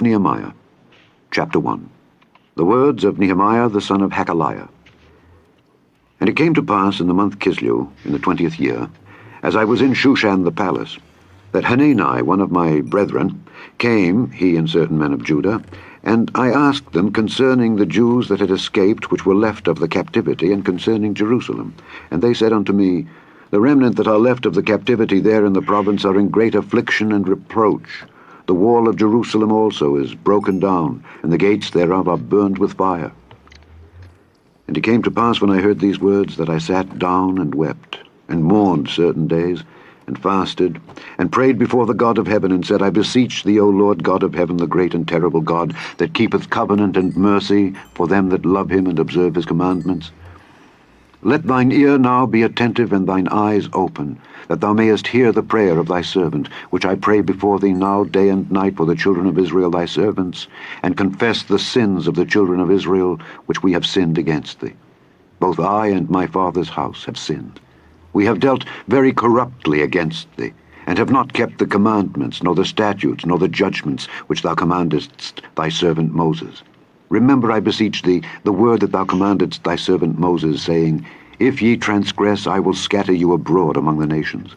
Nehemiah, chapter 1. The words of Nehemiah the son of Hakaliah. And it came to pass in the month Kislew, in the 20th year, as I was in Shushan the palace, that Hanani, one of my brethren, came, he and certain men of Judah, and I asked them concerning the Jews that had escaped, which were left of the captivity, and concerning Jerusalem. And they said unto me, The remnant that are left of the captivity there in the province are in great affliction and reproach. The wall of Jerusalem also is broken down, and the gates thereof are burned with fire. And it came to pass when I heard these words that I sat down and wept, and mourned certain days, and fasted, and prayed before the God of heaven, and said, I beseech thee, O Lord God of heaven, the great and terrible God, that keepeth covenant and mercy for them that love him and observe his commandments. Let thine ear now be attentive and thine eyes open, that thou mayest hear the prayer of thy servant, which I pray before thee now day and night for the children of Israel thy servants, and confess the sins of the children of Israel, which we have sinned against thee. Both I and my father's house have sinned. We have dealt very corruptly against thee, and have not kept the commandments, nor the statutes, nor the judgments, which thou commandest thy servant Moses. Remember, I beseech thee, the word that thou commandedst thy servant Moses, saying, If ye transgress, I will scatter you abroad among the nations.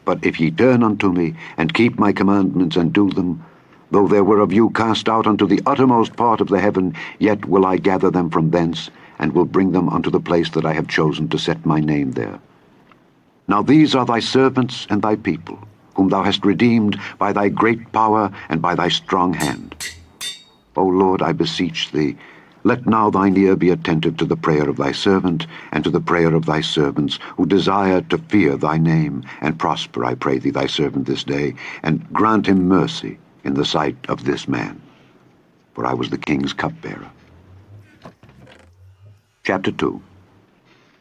But if ye turn unto me, and keep my commandments, and do them, though there were of you cast out unto the uttermost part of the heaven, yet will I gather them from thence, and will bring them unto the place that I have chosen to set my name there. Now these are thy servants and thy people, whom thou hast redeemed by thy great power and by thy strong hand. O Lord, I beseech thee, let now thine ear be attentive to the prayer of thy servant, and to the prayer of thy servants, who desire to fear thy name, and prosper, I pray thee, thy servant this day, and grant him mercy in the sight of this man. For I was the king's cupbearer. Chapter 2.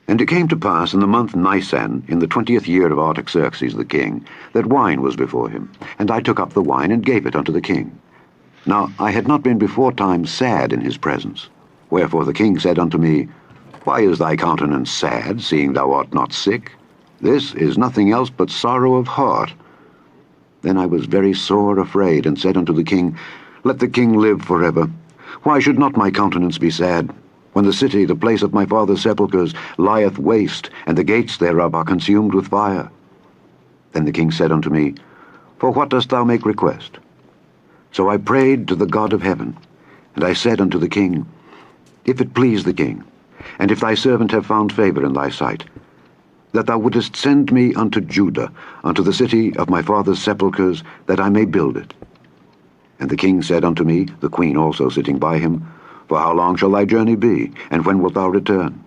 And it came to pass in the month Nisan, in the 20th year of Artaxerxes the king, that wine was before him. And I took up the wine, and gave it unto the king. Now I had not been beforetime sad in his presence. Wherefore the king said unto me, Why is thy countenance sad, seeing thou art not sick? This is nothing else but sorrow of heart. Then I was very sore afraid, and said unto the king, Let the king live forever. Why should not my countenance be sad, when the city, the place of my father's sepulchres, lieth waste, and the gates thereof are consumed with fire? Then the king said unto me, For what dost thou make request? So I prayed to the God of heaven, and I said unto the king, If it please the king, and if thy servant have found favor in thy sight, that thou wouldest send me unto Judah, unto the city of my father's sepulchres, that I may build it. And the king said unto me, the queen also sitting by him, For how long shall thy journey be, and when wilt thou return?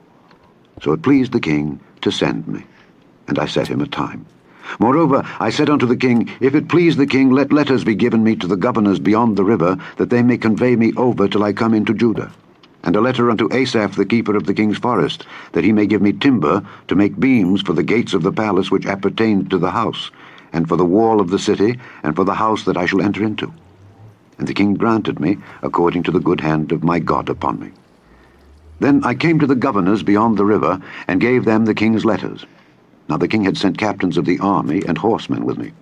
So it pleased the king to send me, and I set him a time. Moreover, I said unto the king, If it please the king, let letters be given me to the governors beyond the river, that they may convey me over till I come into Judah. And a letter unto Asaph the keeper of the king's forest, that he may give me timber to make beams for the gates of the palace which appertain to the house, and for the wall of the city, and for the house that I shall enter into. And the king granted me, according to the good hand of my God upon me. Then I came to the governors beyond the river, and gave them the king's letters. Now the king had sent captains of the army and horsemen with me.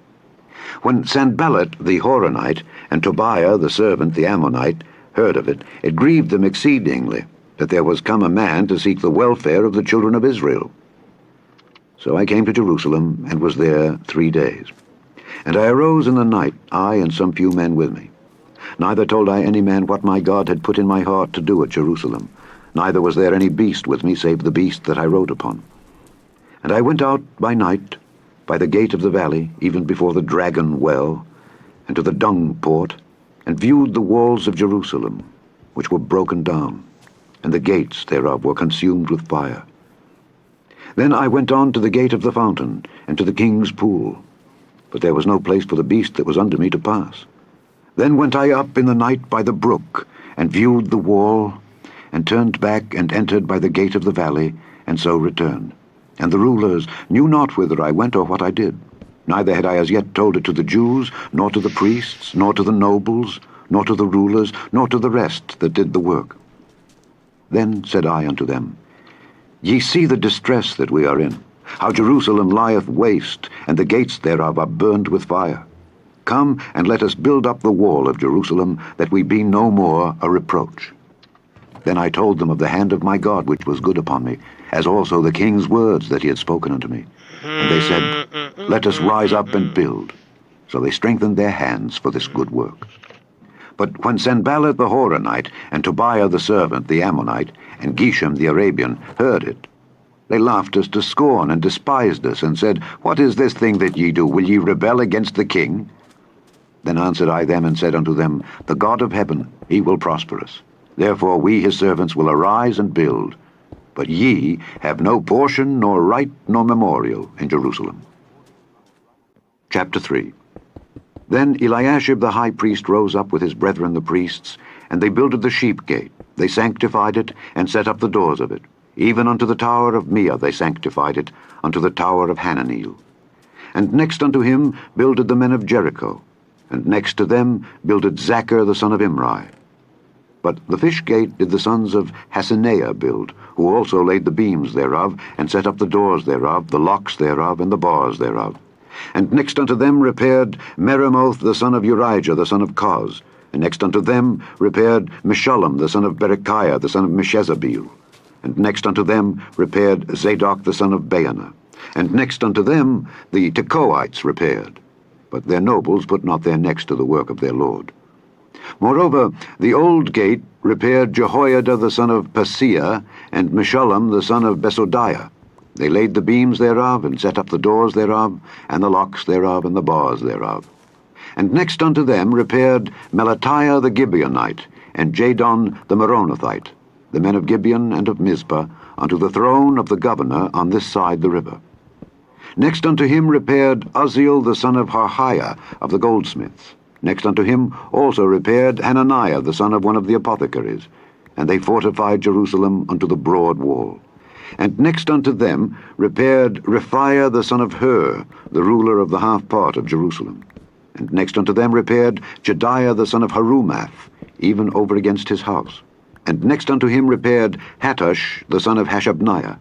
When Sanballat the Horonite, and Tobiah the servant the Ammonite, heard of it, it grieved them exceedingly, that there was come a man to seek the welfare of the children of Israel. So I came to Jerusalem, and was there 3 days. And I arose in the night, I and some few men with me. Neither told I any man what my God had put in my heart to do at Jerusalem, neither was there any beast with me, save the beast that I rode upon. And I went out by night, by the gate of the valley, even before the dragon well, and to the dung port, and viewed the walls of Jerusalem, which were broken down, and the gates thereof were consumed with fire. Then I went on to the gate of the fountain, and to the king's pool, but there was no place for the beast that was under me to pass. Then went I up in the night by the brook, and viewed the wall, and turned back and entered by the gate of the valley, and so returned. And the rulers knew not whither I went or what I did. Neither had I as yet told it to the Jews, nor to the priests, nor to the nobles, nor to the rulers, nor to the rest that did the work. Then said I unto them, Ye see the distress that we are in, how Jerusalem lieth waste, and the gates thereof are burned with fire. Come, and let us build up the wall of Jerusalem, that we be no more a reproach. Then I told them of the hand of my God which was good upon me, as also the king's words that he had spoken unto me. And they said, Let us rise up and build. So they strengthened their hands for this good work. But when Sanballat the Horonite, and Tobiah the servant, the Ammonite, and Geshem the Arabian heard it, they laughed us to scorn, and despised us, and said, What is this thing that ye do? Will ye rebel against the king? Then answered I them, and said unto them, The God of heaven, he will prosper us. Therefore we his servants will arise and build. But ye have no portion, nor right, nor memorial in Jerusalem. Chapter 3. Then Eliashib the high priest rose up with his brethren the priests, and they builded the sheep gate. They sanctified it, and set up the doors of it. Even unto the tower of Meah they sanctified it, unto the tower of Hananeel. And next unto him builded the men of Jericho, and next to them builded Zachar the son of Imri. But the fish gate did the sons of Haseneah build, who also laid the beams thereof, and set up the doors thereof, the locks thereof, and the bars thereof. And next unto them repaired Meremoth the son of Urijah the son of Koz. And next unto them repaired Meshullam the son of Berechiah the son of Meshezabeel. And next unto them repaired Zadok the son of Baana. And next unto them the Tekoites repaired. But their nobles put not their necks to the work of their lord. Moreover, the old gate repaired Jehoiada the son of Paseah, and Meshullam the son of Besodiah. They laid the beams thereof, and set up the doors thereof, and the locks thereof, and the bars thereof. And next unto them repaired Melatiah the Gibeonite, and Jadon the Meronothite, the men of Gibeon and of Mizpah, unto the throne of the governor on this side the river. Next unto him repaired Uzziel the son of Harhiah of the goldsmiths. Next unto him also repaired Hananiah the son of one of the apothecaries, and they fortified Jerusalem unto the broad wall. And next unto them repaired Rephaiah the son of Hur, the ruler of the half part of Jerusalem. And next unto them repaired Jediah the son of Harumath, even over against his house. And next unto him repaired Hattush the son of Hashabniah.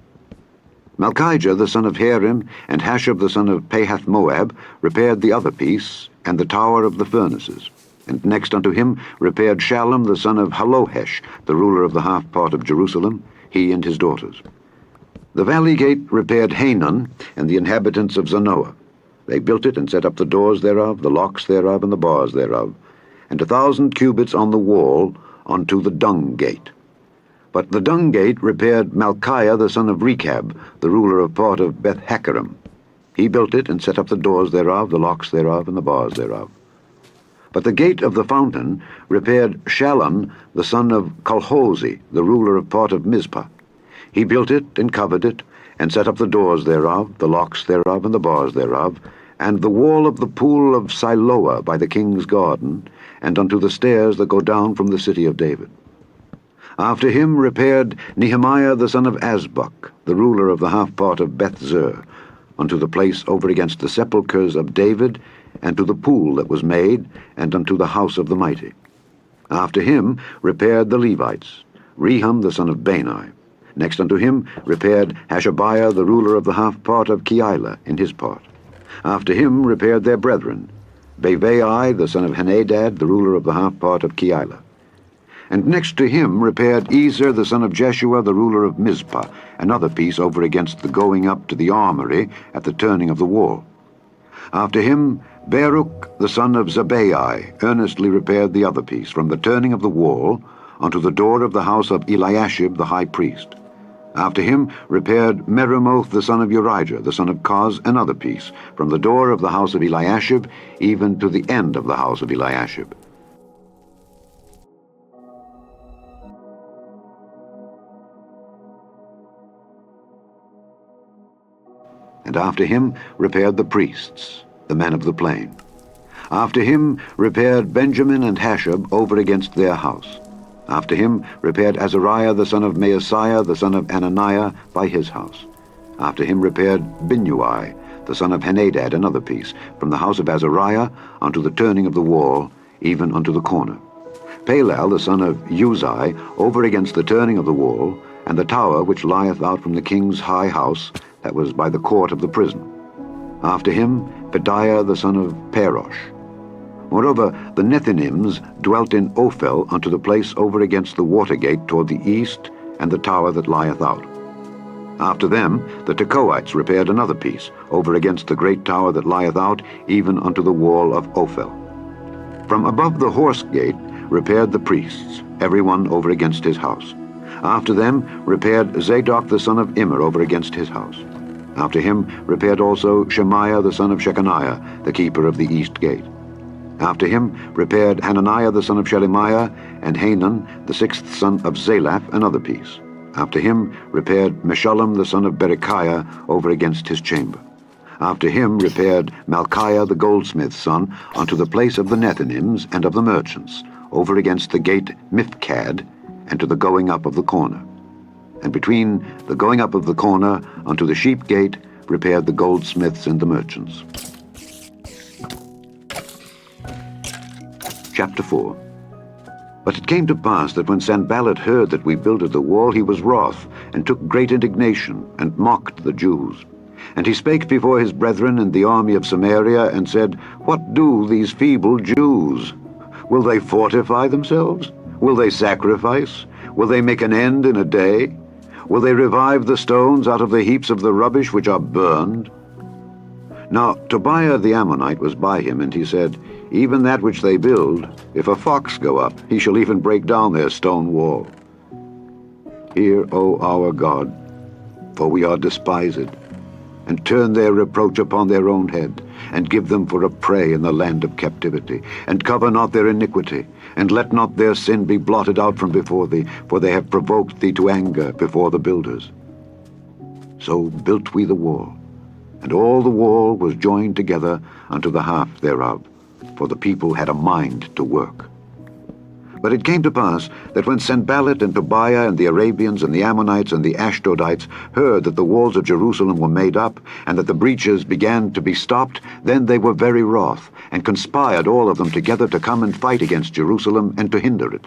Malchijah the son of Harim, and Hashab the son of Pahath-Moab, repaired the other piece, and the tower of the furnaces. And next unto him repaired Shallum the son of Halohesh, the ruler of the half part of Jerusalem, he and his daughters. The valley gate repaired Hanan, and the inhabitants of Zanoah. They built it, and set up the doors thereof, the locks thereof, and the bars thereof, and 1,000 cubits on the wall unto the dung gate. But the dung gate repaired Malchiah the son of Rechab, the ruler of part of Beth-Hakerem. He built it, and set up the doors thereof, the locks thereof, and the bars thereof. But the gate of the fountain repaired Shallum the son of Colhozi, the ruler of part of Mizpah. He built it, and covered it, and set up the doors thereof, the locks thereof, and the bars thereof, and the wall of the pool of Siloah by the king's garden, and unto the stairs that go down from the city of David. After him repaired Nehemiah the son of Azbuk, the ruler of the half part of Beth-zur, unto the place over against the sepulchres of David, and to the pool that was made, and unto the house of the mighty. After him repaired the Levites, Rehum the son of Bani. Next unto him repaired Hashabiah the ruler of the half part of Keilah in his part. After him repaired their brethren, Bavai the son of Henadad, the ruler of the half part of Keilah. And next to him repaired Ezer the son of Jeshua, the ruler of Mizpah, another piece over against the going up to the armory at the turning of the wall. After him Baruch the son of Zabbai earnestly repaired the other piece, from the turning of the wall unto the door of the house of Eliashib the high priest. After him repaired Meremoth the son of Urijah, the son of Koz, another piece, from the door of the house of Eliashib even to the end of the house of Eliashib. And after him repaired the priests, the men of the plain. After him repaired Benjamin and Hashab over against their house. After him repaired Azariah the son of Maaseiah, the son of Ananiah, by his house. After him repaired Binnui, the son of Henadad, another piece, from the house of Azariah unto the turning of the wall, even unto the corner. Palal, the son of Uzai, over against the turning of the wall, and the tower which lieth out from the king's high house, that was by the court of the prison. After him Pedaiah the son of Parosh. Moreover, the Nethinims dwelt in Ophel unto the place over against the water gate toward the east, and the tower that lieth out. After them the Tekoites repaired another piece, over against the great tower that lieth out, even unto the wall of Ophel. From above the horse gate repaired the priests, every one over against his house. After them repaired Zadok the son of Immer over against his house. After him repaired also Shemaiah the son of Shechaniah, the keeper of the east gate. After him repaired Hananiah the son of Shelemiah, and Hanan the sixth son of Zalaph another piece. After him repaired Meshullam the son of Berechiah over against his chamber. After him repaired Malchiah the goldsmith's son unto the place of the Nethinims and of the merchants, over against the gate Mifkad, and to the going up of the corner. And between the going up of the corner unto the sheep gate repaired the goldsmiths and the merchants. Chapter 4. But it came to pass that when Sanballat heard that we builded the wall, he was wroth, and took great indignation, and mocked the Jews. And he spake before his brethren in the army of Samaria, and said, What do these feeble Jews? Will they fortify themselves? Will they sacrifice? Will they make an end in a day? Will they revive the stones out of the heaps of the rubbish which are burned? Now Tobiah the Ammonite was by him, and he said, Even that which they build, if a fox go up, he shall even break down their stone wall. Hear, O our God, for we are despised, and turn their reproach upon their own head, and give them for a prey in the land of captivity, and cover not their iniquity, and let not their sin be blotted out from before thee, for they have provoked thee to anger before the builders. So built we the wall, and all the wall was joined together unto the half thereof, for the people had a mind to work. But it came to pass that when Sanballat and Tobiah and the Arabians and the Ammonites and the Ashdodites heard that the walls of Jerusalem were made up, and that the breaches began to be stopped, then they were very wroth, and conspired all of them together to come and fight against Jerusalem and to hinder it.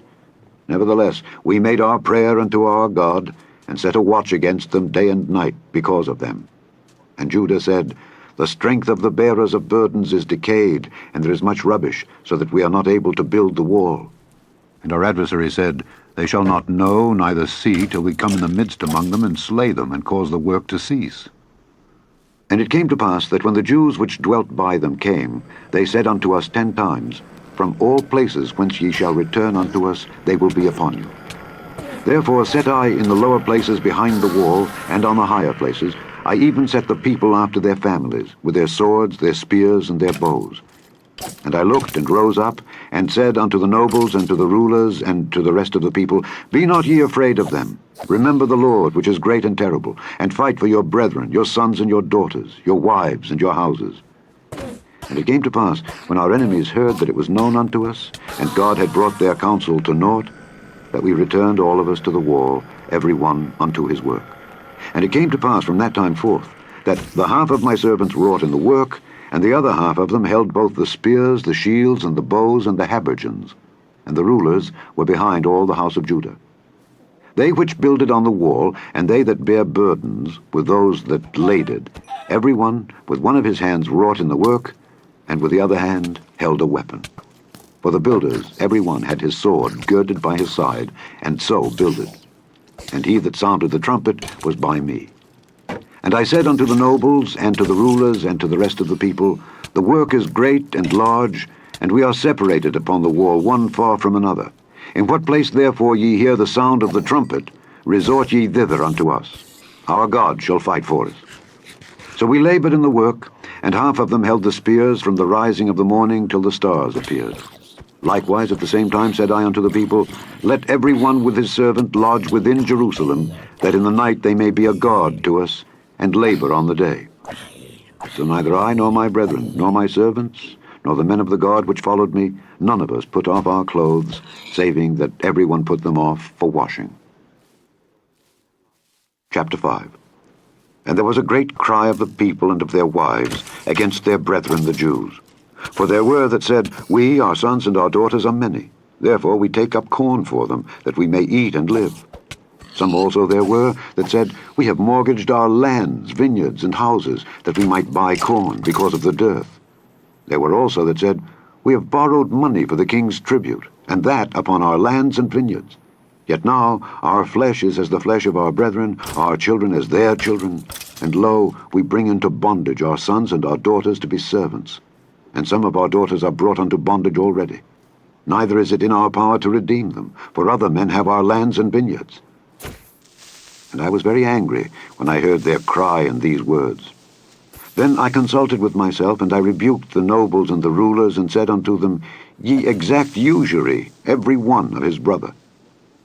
Nevertheless, we made our prayer unto our God, and set a watch against them day and night because of them. And Judah said, The strength of the bearers of burdens is decayed, and there is much rubbish, so that we are not able to build the wall. And our adversary said, They shall not know, neither see, till we come in the midst among them, and slay them, and cause the work to cease. And it came to pass that when the Jews which dwelt by them came, they said unto us 10 times, From all places whence ye shall return unto us, they will be upon you. Therefore set I in the lower places behind the wall, and on the higher places, I even set the people after their families, with their swords, their spears, and their bows. And I looked and rose up, and said unto the nobles, and to the rulers, and to the rest of the people, Be not ye afraid of them. Remember the Lord, which is great and terrible, and fight for your brethren, your sons and your daughters, your wives and your houses. And it came to pass, when our enemies heard that it was known unto us, and God had brought their counsel to naught, that we returned all of us to the wall, every one unto his work. And it came to pass from that time forth, that the half of my servants wrought in the work, and the other half of them held both the spears, the shields, and the bows, and the habergeons. And the rulers were behind all the house of Judah. They which builded on the wall, and they that bare burdens, were those that laded, every one with one of his hands wrought in the work, and with the other hand held a weapon. For the builders, every one had his sword girded by his side, and so builded. And he that sounded the trumpet was by me. And I said unto the nobles, and to the rulers, and to the rest of the people, The work is great and large, and we are separated upon the wall, one far from another. In what place therefore ye hear the sound of the trumpet, resort ye thither unto us. Our God shall fight for us. So we labored in the work, and half of them held the spears from the rising of the morning till the stars appeared. Likewise at the same time said I unto the people, Let every one with his servant lodge within Jerusalem, that in the night they may be a guard to us, and labor on the day. So neither I nor my brethren, nor my servants, nor the men of the guard which followed me, none of us put off our clothes, saving that every one put them off for washing. Chapter 5. And there was a great cry of the people and of their wives against their brethren the Jews. For there were that said, We, our sons and our daughters, are many. Therefore we take up corn for them, that we may eat and live. Some also there were that said, We have mortgaged our lands, vineyards, and houses, that we might buy corn, because of the dearth. There were also that said, We have borrowed money for the king's tribute, and that upon our lands and vineyards. Yet now our flesh is as the flesh of our brethren, our children as their children, and lo, we bring into bondage our sons and our daughters to be servants. And some of our daughters are brought unto bondage already. Neither is it in our power to redeem them, for other men have our lands and vineyards. And I was very angry when I heard their cry and these words. Then I consulted with myself, and I rebuked the nobles and the rulers, and said unto them, Ye exact usury, every one of his brother.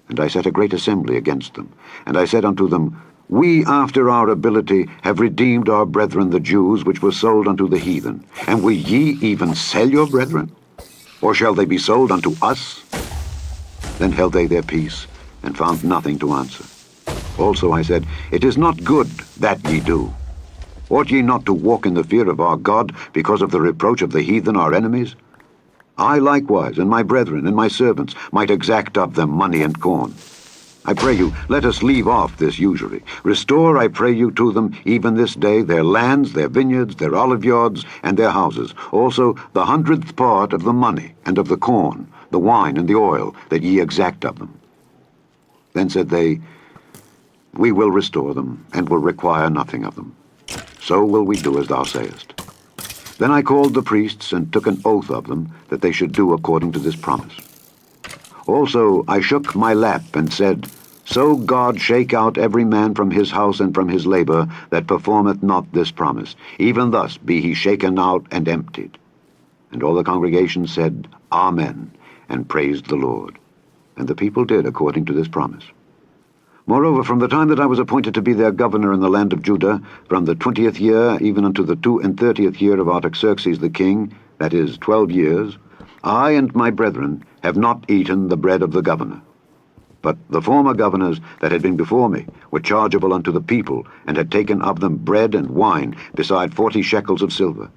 And I set a great assembly against them. And I said unto them, We after our ability have redeemed our brethren the Jews, which were sold unto the heathen. And will ye even sell your brethren? Or shall they be sold unto us? Then held they their peace, and found nothing to answer. Also I said, It is not good that ye do. Ought ye not to walk in the fear of our God, because of the reproach of the heathen our enemies? I likewise, and my brethren, and my servants, might exact of them money and corn. I pray you, let us leave off this usury. Restore, I pray you, to them, even this day, their lands, their vineyards, their oliveyards, and their houses, also the 100th part of the money, and of the corn, the wine, and the oil, that ye exact of them. Then said they, We will restore them, and will require nothing of them. So will we do as thou sayest. Then I called the priests, and took an oath of them, that they should do according to this promise. Also I shook my lap, and said, So God shake out every man from his house and from his labor, that performeth not this promise. Even thus be he shaken out and emptied. And all the congregation said, Amen, and praised the Lord. And the people did according to this promise. Moreover, from the time that I was appointed to be their governor in the land of Judah, from the 20th year even unto the 32nd year of Artaxerxes the king, that is 12 years, I and my brethren have not eaten the bread of the governor. But the former governors that had been before me were chargeable unto the people, and had taken of them bread and wine, beside 40 shekels of silver.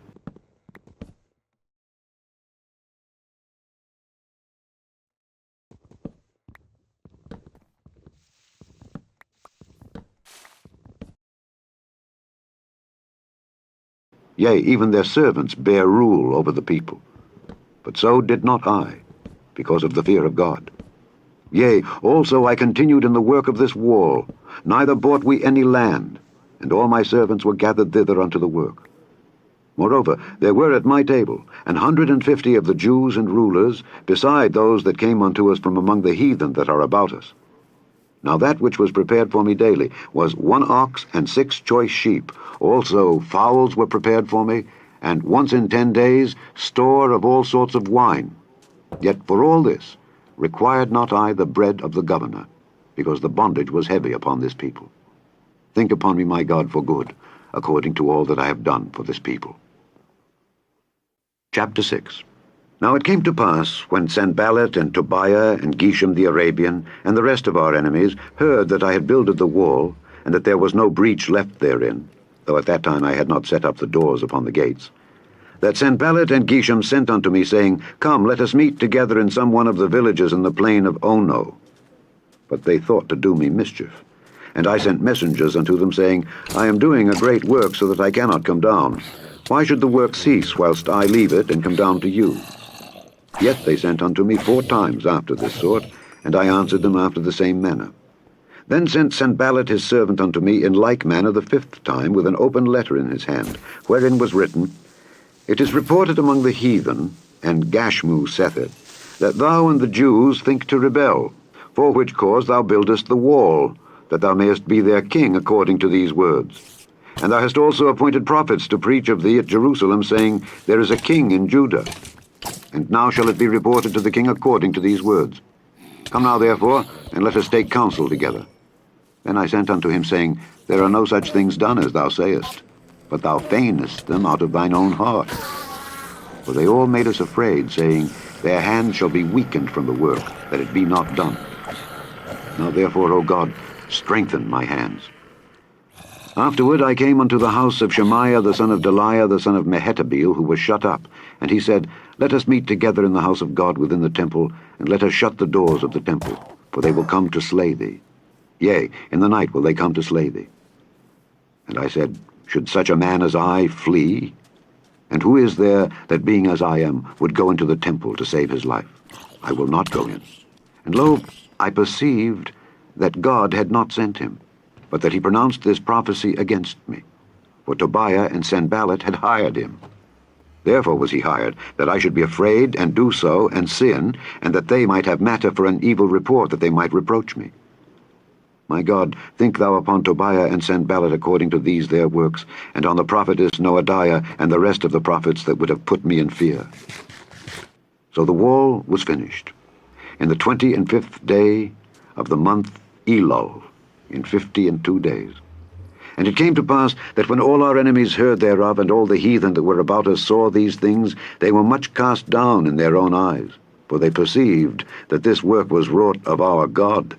Yea, even their servants bear rule over the people. But so did not I, because of the fear of God. Yea, also I continued in the work of this wall, neither bought we any land, and all my servants were gathered thither unto the work. Moreover, there were at my table 150 of the Jews and rulers, beside those that came unto us from among the heathen that are about us. Now that which was prepared for me daily was 1 ox and 6 choice sheep. Also fowls were prepared for me, and once in 10 days store of all sorts of wine. Yet for all this required not I the bread of the governor, because the bondage was heavy upon this people. Think upon me, my God, for good, according to all that I have done for this people. Chapter 6. Now it came to pass, when Sanballat and Tobiah and Geshem the Arabian, and the rest of our enemies, heard that I had builded the wall, and that there was no breach left therein, though at that time I had not set up the doors upon the gates, that Sanballat and Geshem sent unto me, saying, Come, let us meet together in some one of the villages in the plain of Ono. But they thought to do me mischief. And I sent messengers unto them, saying, I am doing a great work, so that I cannot come down. Why should the work cease, whilst I leave it, and come down to you? Yet they sent unto me 4 times after this sort, and I answered them after the same manner. Then sent Sanballat his servant unto me in like manner the 5th time, with an open letter in his hand, wherein was written, It is reported among the heathen, and Gashmu saith it, that thou and the Jews think to rebel, for which cause thou buildest the wall, that thou mayest be their king according to these words. And thou hast also appointed prophets to preach of thee at Jerusalem, saying, There is a king in Judah. And now shall it be reported to the king according to these words. Come now therefore, and let us take counsel together. Then I sent unto him, saying, There are no such things done as thou sayest, but thou feignest them out of thine own heart. For they all made us afraid, saying, Their hands shall be weakened from the work, that it be not done. Now therefore, O God, strengthen my hands. Afterward I came unto the house of Shemaiah the son of Delaiah the son of Mehetabeel, who was shut up. And he said, Let us meet together in the house of God within the temple, and let us shut the doors of the temple, for they will come to slay thee. Yea, in the night will they come to slay thee. And I said, Should such a man as I flee? And who is there that, being as I am, would go into the temple to save his life? I will not go in. And lo, I perceived that God had not sent him, but that he pronounced this prophecy against me. For Tobiah and Sanballat had hired him. Therefore was he hired, that I should be afraid, and do so, and sin, and that they might have matter for an evil report, that they might reproach me. My God, think thou upon Tobiah and Sanballat according to these their works, and on the prophetess Noadiah and the rest of the prophets that would have put me in fear. So the wall was finished, in the 25th day of the month Elul, in 52 days. And it came to pass that when all our enemies heard thereof, and all the heathen that were about us saw these things, they were much cast down in their own eyes, for they perceived that this work was wrought of our God.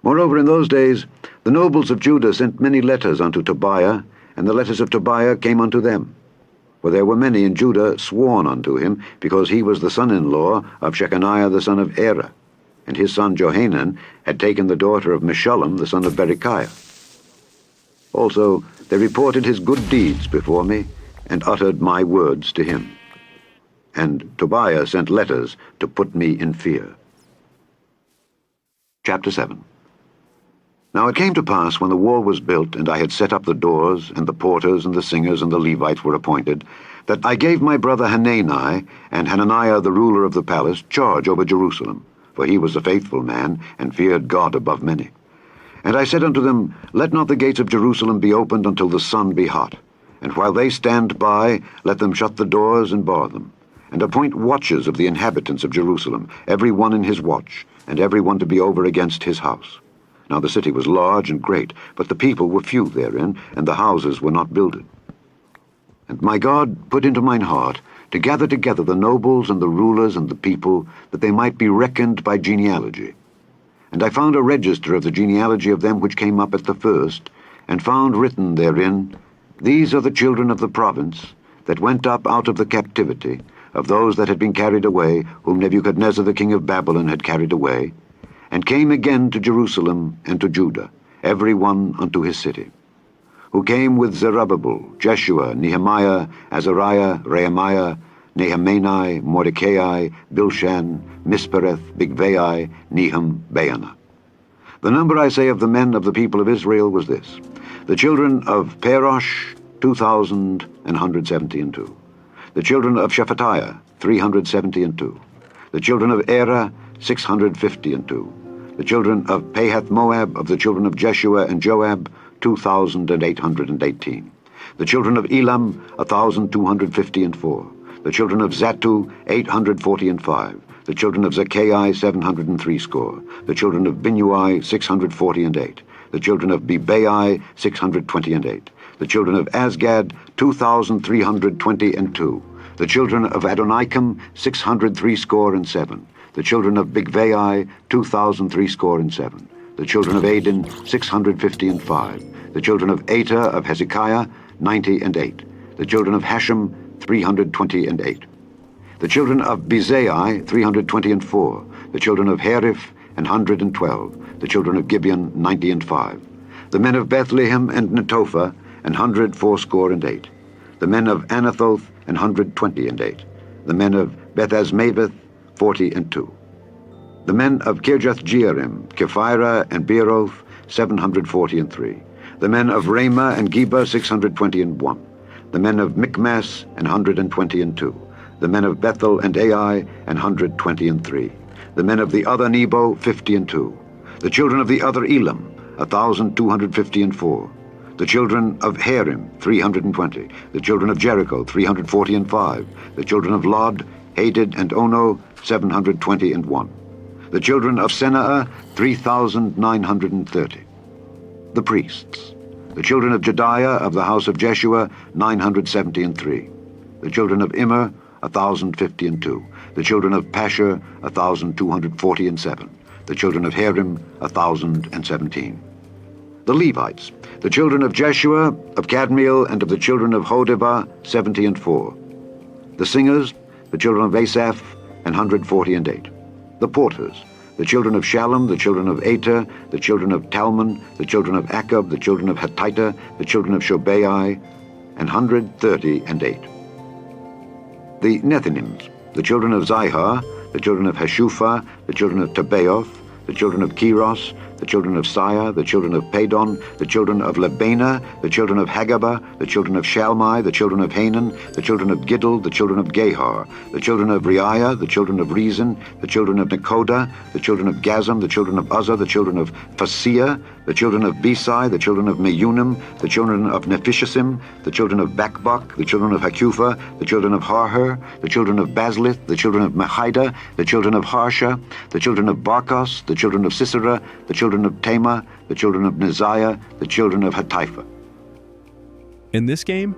Moreover, in those days the nobles of Judah sent many letters unto Tobiah, and the letters of Tobiah came unto them. For there were many in Judah sworn unto him, because he was the son-in-law of Shechaniah the son of Era, and his son Johanan had taken the daughter of Meshullam the son of Berechiah. Also they reported his good deeds before me, and uttered my words to him. And Tobiah sent letters to put me in fear. Chapter 7. Now it came to pass, when the wall was built, and I had set up the doors, and the porters, and the singers, and the Levites were appointed, that I gave my brother Hanani, and Hananiah the ruler of the palace, charge over Jerusalem, for he was a faithful man, and feared God above many. And I said unto them, Let not the gates of Jerusalem be opened until the sun be hot, and while they stand by, let them shut the doors and bar them, and appoint watches of the inhabitants of Jerusalem, every one in his watch, and every one to be over against his house. Now the city was large and great, but the people were few therein, and the houses were not builded. And my God put into mine heart to gather together the nobles and the rulers and the people, that they might be reckoned by genealogy. And I found a register of the genealogy of them which came up at the first, and found written therein, These are the children of the province, that went up out of the captivity, of those that had been carried away, whom Nebuchadnezzar the king of Babylon had carried away, and came again to Jerusalem and to Judah, every one unto his city, who came with Zerubbabel, Jeshua, Nehemiah, Azariah, Rehemiah, Nehemani, Mordecai, Bilshan, Mispereth, Bigvai, Nehum, Baanah. The number, I say, of the men of the people of Israel was this: the children of Perosh, 2,172. The children of Shephatiah, 372. The children of Era, 652. The children of Pahath Moab, of the children of Jeshua and Joab, 2,818. The children of Elam, 1,254. The children of Zattu, 845. The children of Zaccai, 703 score. The children of Binnui, 648. The children of Bebai, 628. The children of Asgad, 2,322. The children of Adonikam, 603 score and 7. The children of Bigvai, 2,003 score and 7. The children of Adin, 655. The children of Ater of Hezekiah, 98. The children of Hashem, 328. The children of Bezai, 324. The children of Hariph, 112. The children of Gibeon, 95. The men of Bethlehem and Netophah, 184. The men of Anathoth, 128. The men of Bethazmaveth, 42. The men of Kirjath-Jearim, Kephirah, and Beeroth, 743. The men of Ramah and Geba, 621. The men of Michmas, 122. The men of Bethel and Ai, 123. The men of the other Nebo, 52. The children of the other Elam, 1,254. The children of Harim, 320. The children of Jericho, 345. The children of Lod, Hadid, and Ono, 721. The children of Senaa, 3,930. The priests. The children of Jediah of the house of Jeshua, 973. The children of Immer, 1,052. The children of Pashur, 1,247. The children of Harim, 1,017. The Levites. The children of Jeshua, of Kadmiel, and of the children of Hodevah, 70. The singers, the children of Asaph, 148. The porters, the children of Shallum, the children of Ater, the children of Talmon, the children of Akab, the children of Hatita, the children of Shobai, 138. The Nethinims, the children of Zihar, the children of Hashupha, the children of Tabaoth, the children of Keros, the children of Siyah, the children of Padon, the children of Lebana, the children of Hagabah, the children of Shalmai, the children of Hanan, the children of Giddel, the children of Gahar, the children of Reiah, the children of Rezin, the children of Nekoda, the children of Gazam, the children of Uzzah, the children of Phasea, the children of Besai, the children of Meunim, the children of Nephishtim, the children of Bakbak, the children of Hakupha, the children of Harher, the children of Baslith, the children of Mehida, the children of Harsha, the children of Barkos, the children of Sisera, the children of Tamar, the children of Neziah, the children of Hatipha. In this game,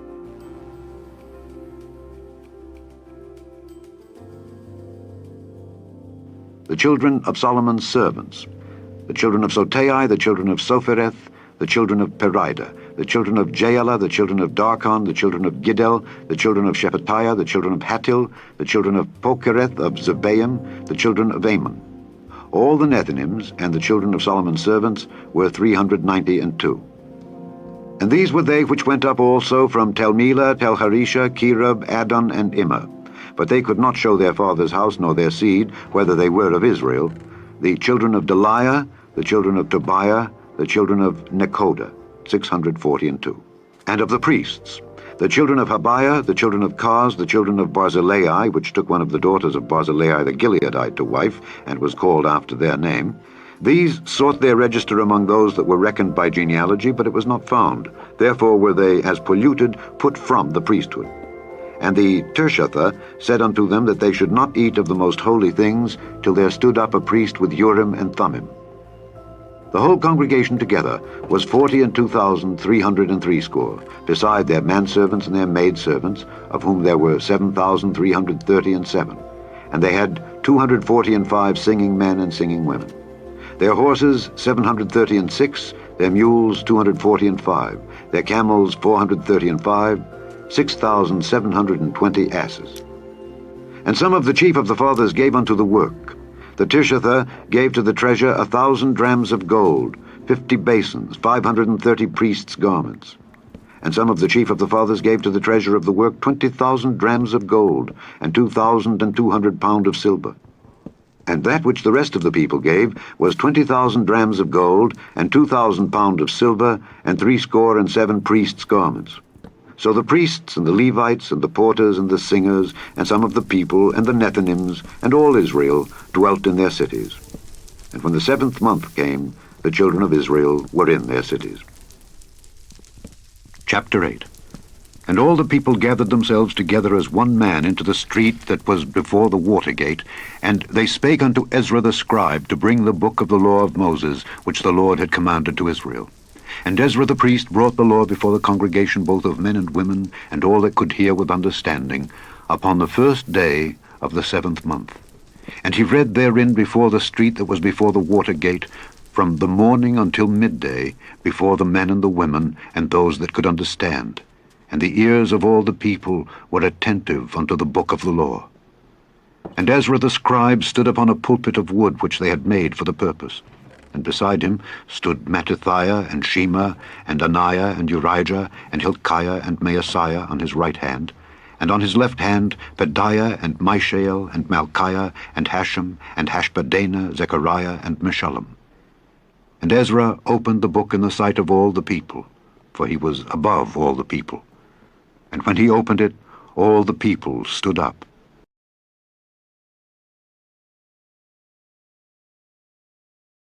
the children of Solomon's servants, the children of Sotai, the children of Sophereth, the children of Perida, the children of Jaela, the children of Darkon, the children of Giddel, the children of Shephatiah, the children of Hatil, the children of Pokereth of Zebaim, the children of Ammon. All the Nethinims and the children of Solomon's servants were 392. And these were they which went up also from Tel-Melah, Tel-Harisha, Kerub, Adon, and Immer. But they could not show their father's house nor their seed, whether they were of Israel. The children of Deliah, the children of Tobiah, the children of Nekoda, 642. And of the priests, the children of Habiah, the children of Kaz, the children of Barzillai, which took one of the daughters of Barzillai the Gileadite to wife, and was called after their name. These sought their register among those that were reckoned by genealogy, but it was not found. Therefore were they, as polluted, put from the priesthood. And the Tirshatha said unto them that they should not eat of the most holy things till there stood up a priest with Urim and Thummim. The whole congregation together was 42,303, beside their manservants and their maidservants, of whom there were 7,337. And they had 245 singing men and singing women. Their horses 736, their mules 245, their camels 435, 6,720 asses. And some of the chief of the fathers gave unto the work. The Tirshatha gave to the treasure 1,000 drams of gold, 50 basins, 530 priests' garments. And some of the chief of the fathers gave to the treasure of the work 20,000 drams of gold, and 2,200 pound of silver. And that which the rest of the people gave was 20,000 drams of gold, and 2,000 pound of silver, and 67 priests' garments. So the priests and the Levites and the porters and the singers and some of the people and the Nethinims and all Israel dwelt in their cities. And when the 7th month came, the children of Israel were in their cities. Chapter 8. And all the people gathered themselves together as one man into the street that was before the water gate, and they spake unto Ezra the scribe to bring the book of the law of Moses, which the Lord had commanded to Israel. And Ezra the priest brought the law before the congregation both of men and women, and all that could hear with understanding, upon the 1st day of the 7th month. And he read therein before the street that was before the water gate, from the morning until midday, before the men and the women, and those that could understand. And the ears of all the people were attentive unto the book of the law. And Ezra the scribe stood upon a pulpit of wood which they had made for the purpose. And beside him stood Mattithiah and Shema and Ananiah and Urijah and Hilkiah and Maaseiah on his right hand, and on his left hand Pedaiah and Mishael and Malchiah and Hashem and Hashbaddanah, Zechariah and Meshullam. And Ezra opened the book in the sight of all the people, for he was above all the people. And when he opened it, all the people stood up.